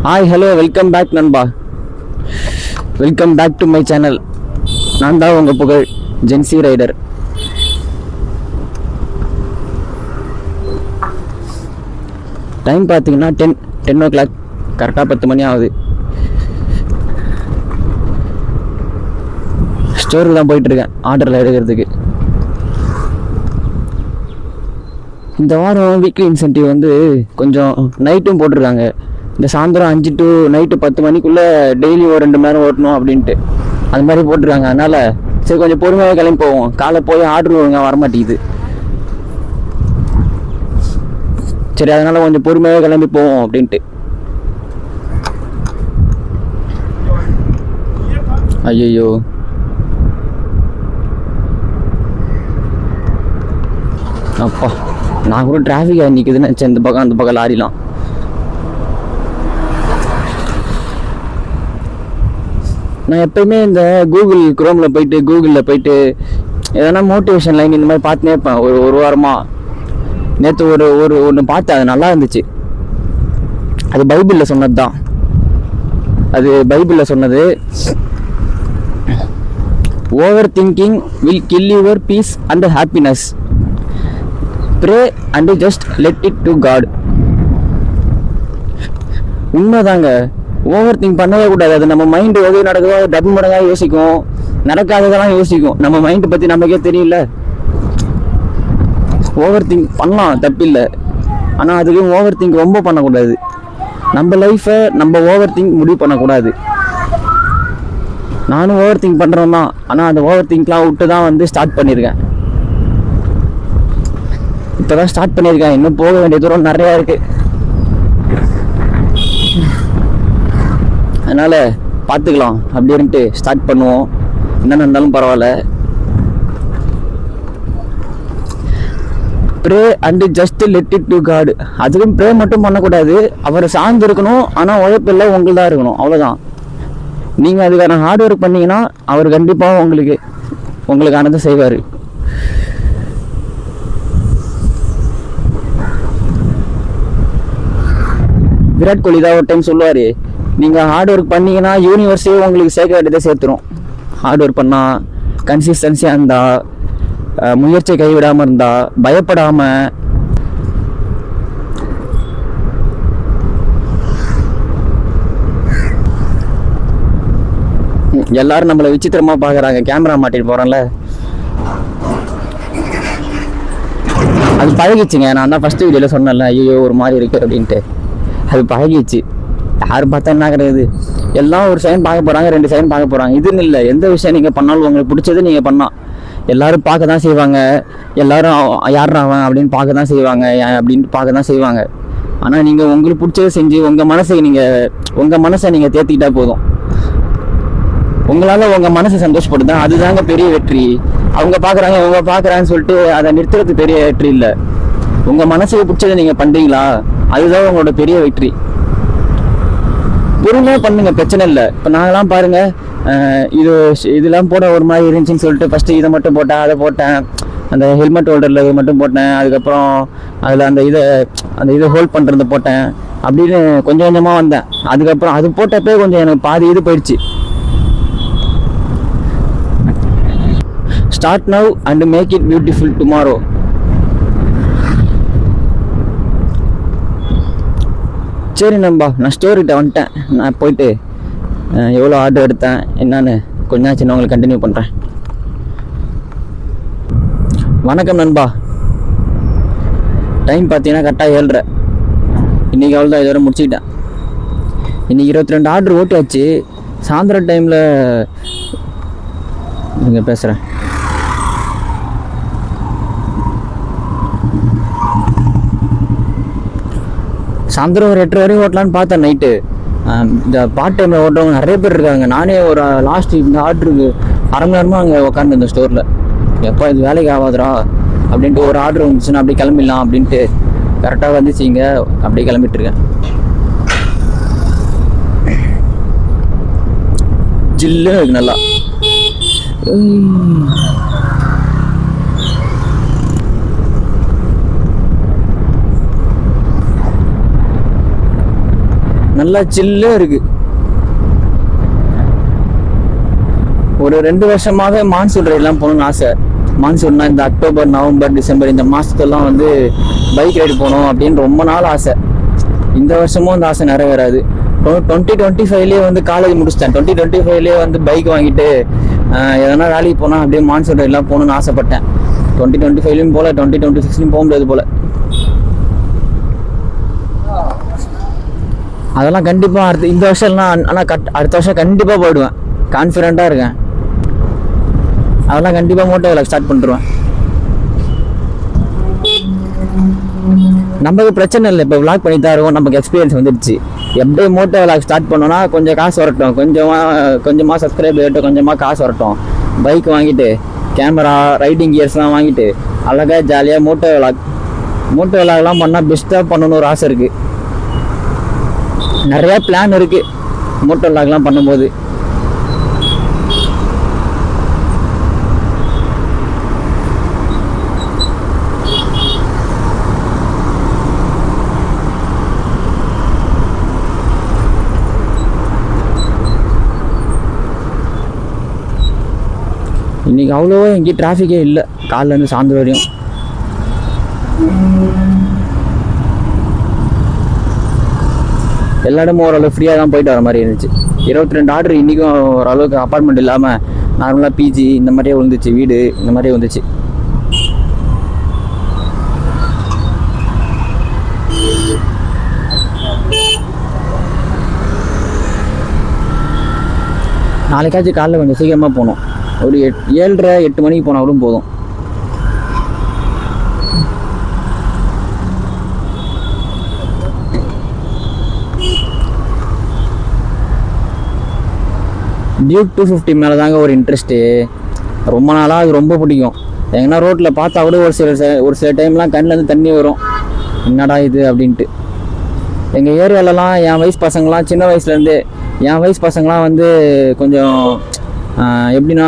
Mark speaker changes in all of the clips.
Speaker 1: Hi hello welcome back நண்பா. Welcome back to my channel. நான் தான் உங்கள் புகழ் ஜென்சி ரைடர். டைம் பார்த்தீங்கன்னா 10 o'clock, கரெக்டாக 10 மணி ஆகுது. ஸ்டோருக்கு தான் போயிட்டுருக்கேன் ஆர்டரில் எடுக்கிறதுக்கு. இந்த வாரம் வீக்லி இன்சென்டிவ் வந்து கொஞ்சம் நைட்டும் போட்டிருக்காங்க. இந்த சாயந்தரம் 5 to நைட்டு 10 மணிக்குள்ளே டெய்லி ஒரு 2 மணி நேரம் ஓட்டணும் அப்படின்ட்டு அது மாதிரி போட்டிருக்காங்க. அதனால் சரி கொஞ்சம் பொறுமையாக கிளம்பி போவோம். காலை போய் ஆர்டர் ஒழுங்காக வரமாட்டேங்குது. சரி அதனால் கொஞ்சம் பொறுமையாக கிளம்பி போவோம் அப்படின்ட்டு. ஐயோ அப்பா, நான் கூட டிராஃபிக்காக நிற்குதுன்னு நினச்சேன். இந்த பக்கம் அந்த பக்கம் லாரிலாம். நான் எப்பயுமே இந்த குரோமில் போயிட்டு கூகுளில் போயிட்டு எதனா மோட்டிவேஷன் லைன் இந்த மாதிரி பார்த்துனே இருப்பேன். ஒரு வாரமாக நேற்று ஒன்று பார்த்தேன். அது நல்லா இருந்துச்சு. அது பைபிளில் சொன்னது தான். அது பைபிளில் சொன்னது, over thinking will kill your peace and happiness. Pray and just let it to God. உண்மைதாங்க. ஓவர் திங்க் பண்ணவே கூடாது. அது நம்ம மைண்டு எது நடக்குதோ அது டபுள் மடங்காக யோசிக்கும். நடக்காததெல்லாம் யோசிக்கும். நம்ம மைண்டை பற்றி நமக்கே தெரியல. ஓவர் திங்க் பண்ணலாம், தப்பில்லை. ஆனால் அதுக்கு ஓவர் திங்க் ரொம்ப பண்ணக்கூடாது. நம்ம லைஃப்பை நம்ம ஓவர் திங்க் முடிவு பண்ணக்கூடாது. நானும் ஓவர் திங்க் பண்ணுறேன் தான். ஆனால் அந்த ஓவர் திங்க்லாம் விட்டு தான் வந்து ஸ்டார்ட் பண்ணியிருக்கேன். இப்போ தான் ஸ்டார்ட் பண்ணியிருக்கேன். இன்னும் போக வேண்டிய தூரம் நிறையா இருக்குது. அதனால் பார்த்துக்கலாம் அப்படின்ட்டு ஸ்டார்ட் பண்ணுவோம். என்ன இருந்தாலும் பரவாயில்ல. Pray and just let it to God. அதுக்கும் ப்ரே மட்டும் பண்ணக்கூடாது. அவரை சார்ந்து இருக்கணும். ஆனால் உழைப்பில்லை உங்களுக்கு தான் இருக்கணும். அவ்வளோதான். நீங்கள் அதுக்கான ஹார்ட் ஒர்க் பண்ணீங்கன்னா அவர் கண்டிப்பாக உங்களுக்கானதை செய்வார். விராட் கோலி தான் ஒரு டைம் சொல்லுவார், நீங்கள் ஹார்ட் ஒர்க் பண்ணீங்கன்னா யூனிவர்ஸே உங்களுக்கு சேர்க்க வேண்டியதை சேர்த்துரும். ஹார்ட் ஒர்க் பண்ணால், கன்சிஸ்டன்சியாக இருந்தால், முயற்சியை கைவிடாமல் இருந்தால், பயப்படாமல். எல்லாரும் நம்மளை விசித்திரமாக பார்க்குறாங்க. கேமரா மாட்டிட்டு போகிறோம்ல, அது பழகிச்சுங்க. நான் தான் ஃபஸ்ட்டு வீடியோவில் சொன்னேன்ல, ஐயோ ஒரு மாதிரி இருக்குது அப்படின்ட்டு. அது பழகிச்சு. யார் பார்த்தா என்ன கிடையாது. எல்லாம் ஒரு செகண்ட் பார்க்க போகிறாங்க, 2 செகண்ட் பார்க்க போகிறாங்க. இதுன்னு இல்லை. எந்த விஷயம் நீங்கள் பண்ணாலும் உங்களுக்கு பிடிச்சது நீங்கள் பண்ணால் எல்லோரும் பார்க்க தான் செய்வாங்க. எல்லோரும் யார் அவன் அப்படின்னு பார்க்க தான் செய்வாங்க, அப்படின்ட்டு பார்க்க தான் செய்வாங்க. ஆனால் நீங்கள் உங்களுக்கு பிடிச்சதை செஞ்சு உங்கள் மனசை நீங்கள் தேர்த்திக்கிட்டா போதும். உங்களால் உங்கள் மனசை சந்தோஷப்படுதான், அதுதாங்க பெரிய வெற்றி. அவங்க பார்க்குறாங்க இவங்க பார்க்குறாங்கன்னு சொல்லிட்டு அதை நிறுத்துறது பெரிய வெற்றி இல்லை. உங்கள் மனசுக்கு பிடிச்சதை நீங்கள் பண்ணுறீங்களா, அதுதான் உங்களோட பெரிய வெற்றி. பொறுமையாக பண்ணுங்க, பிரச்சனை இல்லை. இப்போ நாங்களாம் பாருங்கள், இதெல்லாம் போட ஒரு மாதிரி இருந்துச்சுன்னு சொல்லிட்டு ஃபஸ்ட்டு இதை மட்டும் போட்டேன், அதை போட்டேன், அந்த ஹெல்மெட் ஹோல்டரில் இதை மட்டும் போட்டேன், அதுக்கப்புறம் அதில் அந்த இதை ஹோல்ட் பண்ணுறது போட்டேன் அப்படின்னு கொஞ்சம் கொஞ்சமாக வந்தேன். அதுக்கப்புறம் அது போட்டப்பே கொஞ்சம் எனக்கு பாதி இது போயிடுச்சு. Start now and make it beautiful tomorrow. சரி நண்பா, நான் ஸ்டோரிட்ட வந்துட்டேன். நான் போயிட்டு எவ்வளோ ஆர்டர் எடுத்தேன் என்னன்னு கொஞ்ச சின்ன உங்களுக்கு கண்டினியூ பண்ணுறேன். வணக்கம் நண்பா. டைம் பார்த்தீங்கன்னா கரெக்டாக 7:30. இன்றைக்கி அவ்வளோ தான், இதோட முடிச்சுக்கிட்டேன். இன்றைக்கி 22 ஆர்டர் ஓட்டியாச்சு. சாயந்தரம் டைமில் இங்கே பேசுகிறேன். சாயந்தரம் ஒரு 8 வரையும் ஓட்டலான்னு பார்த்தேன். நைட்டு இந்த பார்ட் டைமில் ஓட்டுறவங்க நிறைய பேர் இருக்காங்க. நானே ஒரு லாஸ்ட் இந்த ஆர்டருக்கு அரை மணி நேரமாக அங்கே உட்காந்து இந்த ஸ்டோரில், எப்போ இது வேலைக்கு ஆகாதுரா அப்படின்ட்டு ஒரு ஆர்டர் வந்துச்சுன்னா அப்படியே கிளம்பிடலாம் அப்படின்ட்டு கரெக்டாக வந்துச்சு. இங்கே அப்படியே கிளம்பிட்டுருக்கேன். ஜில்லுன்னு இருக்கு நல்லா. நல்லா சில்லே இருக்கு. ஒரு 2 வருஷமாவே மான்சூன் ரைட்லாம் போகணும்னு ஆசை. மான்சூன்னா இந்த அக்டோபர், நவம்பர், டிசம்பர் இந்த மாதத்துலாம் வந்து பைக் ரைடு போகணும் அப்படின்னு ரொம்ப நாள் ஆசை. இந்த வருஷமும் அந்த ஆசை நிறைவேறாது. 2025லேயே வந்து காலேஜ் முடிச்சிட்டேன். 2025லேயே வந்து பைக் வாங்கிட்டு எதனா வேலைக்கு போனால் அப்படியே மான்சூன் ரைட்லாம் போகணுன்னு ஆசைப்பட்டேன். 2025லையும் போல, 2026லையும் போக முடியாது போல. அதெல்லாம் கண்டிப்பாக இந்த வருஷம்லாம், ஆனால் அடுத்த வருஷம் கண்டிப்பாக போயிடுவேன். கான்ஃபிடென்ட்டாக இருக்கேன். அதெல்லாம் கண்டிப்பாக மோட்டோ விளாக் ஸ்டார்ட் பண்ணிடுவேன். நமக்கு பிரச்சனை இல்லை, இப்போ விளாக் பண்ணி தான் இருக்கும். நமக்கு எக்ஸ்பீரியன்ஸ் வந்துடுச்சு. எப்படியே மோட்டோ விளாக் ஸ்டார்ட் பண்ணோன்னா கொஞ்சம் காசு வரட்டும், கொஞ்சமாக சப்ஸ்கிரைப் ஆகிட்டும், கொஞ்சமாக காசு வரட்டும். பைக் வாங்கிட்டு கேமரா, ரைடிங் கியர்ஸ்லாம் வாங்கிட்டு அழகாக ஜாலியாக மோட்டோ விளாக்லாம் பண்ணால் பெஸ்ட்டாக பண்ணணும்னு ஒரு ஆசை இருக்குது. நிறையா பிளான் இருக்குது மோட்டோ விளாக்லாம் பண்ணும்போது. இன்றைக்கி அவ்வளோவா எங்கேயும் டிராஃபிக்கே இல்லை, காலைலேருந்து சாயந்தரம் வரையும். எல்லா இடமும் ஓரளவு ஃப்ரீயாக தான் போயிட்டு வர மாதிரி இருந்துச்சு. 22 ஆர்டர் இன்றைக்கும் ஓரளவுக்கு அப்பார்ட்மெண்ட் இல்லாமல் நார்மலாக பிஜி இந்த மாதிரியே விழுந்துச்சு, வீடு இந்த மாதிரியே வந்துச்சு. நாளைக்காச்சும் காலைல கொஞ்சம் சீக்கிரமாக போகணும். ஒரு 7:30 8 மணிக்கு போனாலும் போதும். டியூக் 250 மேலே தாங்க ஒரு இன்ட்ரெஸ்ட்டு. ரொம்ப நாளாக அது ரொம்ப பிடிக்கும். எங்கன்னா ரோட்டில் பார்த்தா கூட ஒரு சில டைம்லாம் கண்ணிலேருந்து தண்ணி வரும், என்னடா இது அப்படின்ட்டு. எங்கள் ஏரியாலலாம் என் வயசு பசங்களாம் சின்ன வயசுலேருந்தே, என் வயசு பசங்களாம் வந்து கொஞ்சம் எப்படின்னா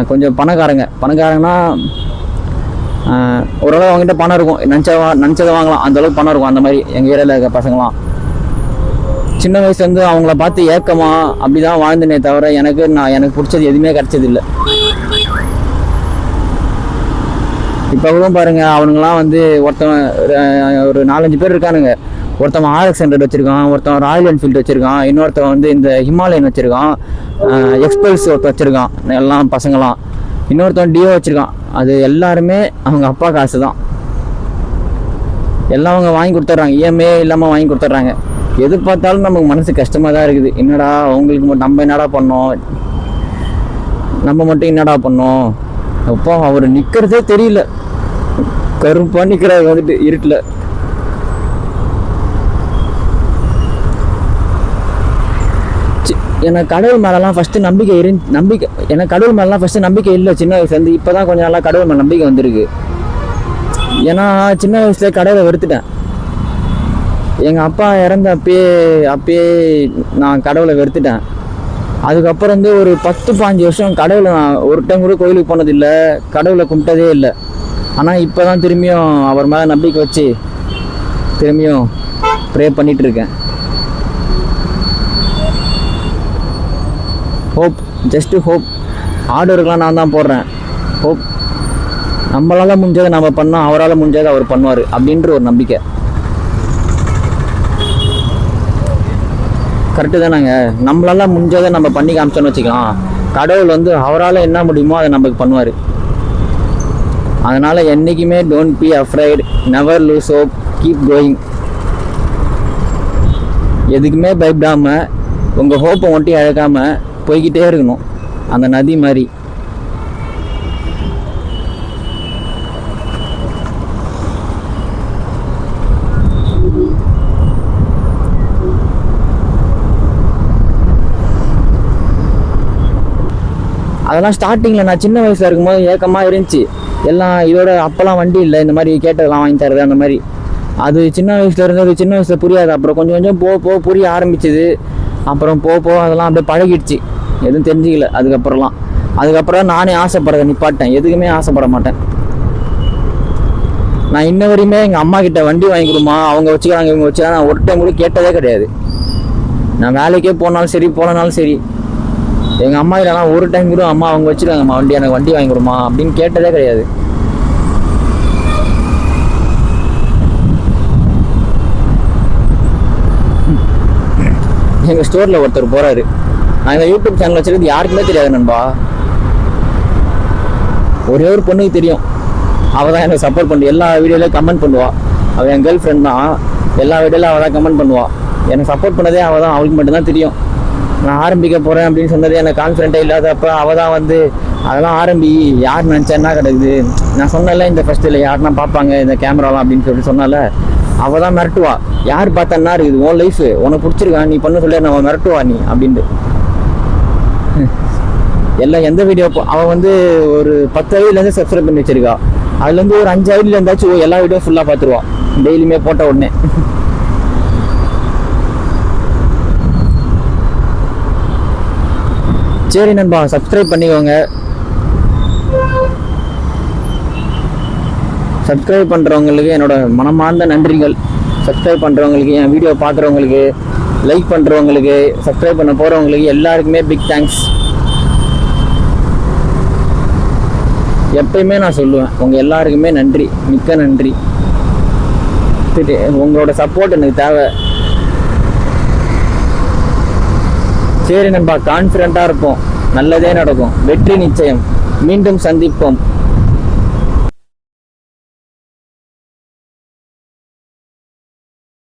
Speaker 1: கொஞ்சம் பணக்காரங்கன்னா ஓரளவு அவங்ககிட்ட பணம் இருக்கும், நினச்சதை வாங்கலாம், அந்தளவுக்கு பணம் இருக்கும். அந்த மாதிரி எங்கள் ஏரியாவில் இருக்க பசங்களாம் சின்ன வயசுலேருந்து அவங்கள பார்த்து ஏக்கமா அப்படி தான் வாழ்ந்தனே தவிர எனக்கு பிடிச்சது எதுவுமே கிடச்சதில்லை. இப்போ கூட பாருங்கள், அவனுங்களாம் வந்து ஒருத்தவன் ஒரு 4-5 பேர் இருக்கானுங்க. ஒருத்தவன் RX 100 வச்சுருக்கான், ஒருத்தவன் ராயல் என்ஃபீல்டு வச்சுருக்கான், இன்னொருத்தவன் வந்து இந்த ஹிமாலயன் வச்சுருக்கான், எக்ஸ்பல்ஸ் ஒருத்தன் வச்சுருக்கான், எல்லாம் பசங்களாம். இன்னொருத்தவன் டியோ வச்சுருக்கான். அது எல்லாருமே அவங்க அப்பா காசு தான். எல்லாம் அவங்க வாங்கி கொடுத்துட்றாங்க, EMI இல்லாமல் வாங்கி கொடுத்துட்றாங்க. எது பார்த்தாலும் நமக்கு மனசு கஷ்டமாக தான் இருக்குது. என்னடா அவங்களுக்கு மட்டும் நம்ம என்னடா பண்ணோம், நம்ம மட்டும் என்னடா பண்ணோம். அப்போ அவர் நிற்கிறதே தெரியல, கருப்பாக நிற்கிறாரு வந்துட்டு இருட்டில். எனக்கு கடவுள் மேலெலாம் ஃபஸ்ட்டு நம்பிக்கை எனக்கு கடவுள் மேலெலாம் ஃபஸ்ட்டு நம்பிக்கை இல்லை சின்ன வயசுலேருந்து. இப்போ தான் கொஞ்சம் நாளாக கடவுள் மேலே நம்பிக்கை வந்திருக்கு. ஏன்னா சின்ன வயசுலேயே கடவுளை வெறுத்துட்டேன். எங்கள் அப்பா இறந்த அப்பயே நான் கடவுளை வெறுத்துட்டேன். அதுக்கப்புறம் வந்து ஒரு 10-15 வருஷம் கடவுளை நான் ஒரு டைம் கூட கோயிலுக்கு போனதில்லை, கடவுளை கும்பிட்டதே இல்லை. ஆனால் இப்போ தான் திரும்பியும் அவர் மேலே நம்பிக்கை வச்சு திரும்பியும் ப்ரே பண்ணிகிட்ருக்கேன். Hope, just hope. ஆர்டருக்கெலாம் நான் தான் போடுறேன். ஹோப், நம்மளால் முடிஞ்சதை நம்ம பண்ணோம், அவரால் முடிஞ்சதை அவர் பண்ணுவார் அப்படின்ற ஒரு நம்பிக்கை. கரெக்டு தானேங்க? நம்மளால் முடிஞ்சதை நம்ம பண்ணி காமிச்சோன்னு வச்சுக்கலாம், கடவுள் வந்து அவரால் என்ன முடியுமோ அதை நமக்கு பண்ணுவார். அதனால் என்றைக்குமே don't be afraid, never loose hope, keep going. எதுக்குமே பயப்படாமல் உங்கள் ஹோப்பை ஒட்டி அழகாமல் போய்கிட்டே இருக்கணும், அந்த நதி மாதிரி. அதெல்லாம் ஸ்டார்டிங்கில் நான் சின்ன வயசில் இருக்கும்போது ஏக்கமாக இருந்துச்சு. எல்லாம் இதோட அப்போல்லாம் வண்டி இல்லை, இந்த மாதிரி கேட்டதெல்லாம் வாங்கி தருது அந்த மாதிரி. அது சின்ன வயசில் இருந்தது, சின்ன வயசில் புரியாது. அப்புறம் கொஞ்சம் கொஞ்சம் போக புரிய ஆரம்பிச்சிது. அப்புறம் போக அதெல்லாம் அப்படியே பழகிடுச்சு, எதுவும் தெரிஞ்சிக்கல. அதுக்கப்புறம் நானே ஆசைப்படுறதை நிப்பாட்டேன், எதுக்குமே ஆசைப்பட மாட்டேன். நான் இன்ன வரையுமே எங்கள் அம்மா கிட்ட வண்டி வாங்கி கொடுமா, அவங்க வச்சுக்கிறாங்க இவங்க வச்சுக்கிறாங்க, நான் ஒரு டைம் கூட கேட்டதே கிடையாது. நான் வேலைக்கே போனாலும் சரி போனாலும் சரி, எங்கள் அம்மா இல்லைனா ஒரு டைம் கூட அம்மா அவங்க வச்சுருக்காங்கம்மா வண்டி, எனக்கு வண்டி வாங்கி கொடுமா அப்படின்னு கேட்டதே கிடையாது. எங்கள் ஸ்டோரில் ஒருத்தர் போகிறாரு. நான் இந்த யூடியூப் சேனல் வச்சுருக்கிறது யாருக்குமே தெரியாது நண்பா. ஒரே ஒரு பொண்ணுக்கு தெரியும். அவள் தான் எனக்கு சப்போர்ட் பண்ணி எல்லா வீடியோலையும் கமெண்ட் பண்ணுவாள். அவள் என் கேர்ள் ஃப்ரெண்ட் தான். எல்லா வீடியோலையும் அவள் தான் கமெண்ட் பண்ணுவாள். எனக்கு சப்போர்ட் பண்ணதே அவள் தான். அவளுக்கு மட்டும்தான் தெரியும். நான் ஆரம்பிக்க போகிறேன் அப்படின்னு சொன்னதே எனக்கு கான்ஃபிடென்ட்டே இல்லாதப்ப அவள் தான் வந்து அதெல்லாம் ஆரம்பி, யார் நினச்சேன்னா கிடக்குது. நான் சொன்னால இந்த ஃபஸ்ட்டில் யாருன்னா பார்ப்பாங்க இந்த கேமராலாம் அப்படின்னு சொல்லிட்டு சொன்னால அவள் தான் மிரட்டுவா. யார் பார்த்தா இருக்குது உன் லைஃப், உனக்கு பிடிச்சிருக்கா நீ பண்ண சொல்லி நம்ம மிரட்டுவா நீ அப்படின்ட்டு. எல்லாம் எந்த வீடியோ அவள் வந்து ஒரு 10 ஐடியிலேருந்து சப்ஸ்கிரைப் பண்ணி வச்சிருக்கா. அதுலேருந்து ஒரு 5 ஐடியில் இருந்தாச்சும் எல்லா வீடியோ ஃபுல்லாக பார்த்துருவா டெய்லியுமே போட்ட உடனே. சரி நண்பா, சப்ஸ்கிரைப் பண்ணிக்கோங்க. சப்ஸ்கிரைப் பண்ணுறவங்களுக்கு என்னோட மனமார்ந்த நன்றிகள். சப்ஸ்கிரைப் பண்ணுறவங்களுக்கு, என் வீடியோ பார்க்குறவங்களுக்கு, லைக் பண்ணுறவங்களுக்கு, சப்ஸ்கிரைப் பண்ண போகிறவங்களுக்கு எல்லாருக்குமே பிக் தேங்க்ஸ். எப்பயுமே நான் சொல்லுவேன், உங்கள் எல்லாருக்குமே நன்றி, மிக்க நன்றி. உங்களோட சப்போர்ட் எனக்கு தேவை. சரி நண்பா, கான்ஃபிடென்ட்டாக இருப்போம், நல்லதே நடக்கும், வெற்றி நிச்சயம். மீண்டும் சந்திப்போம்.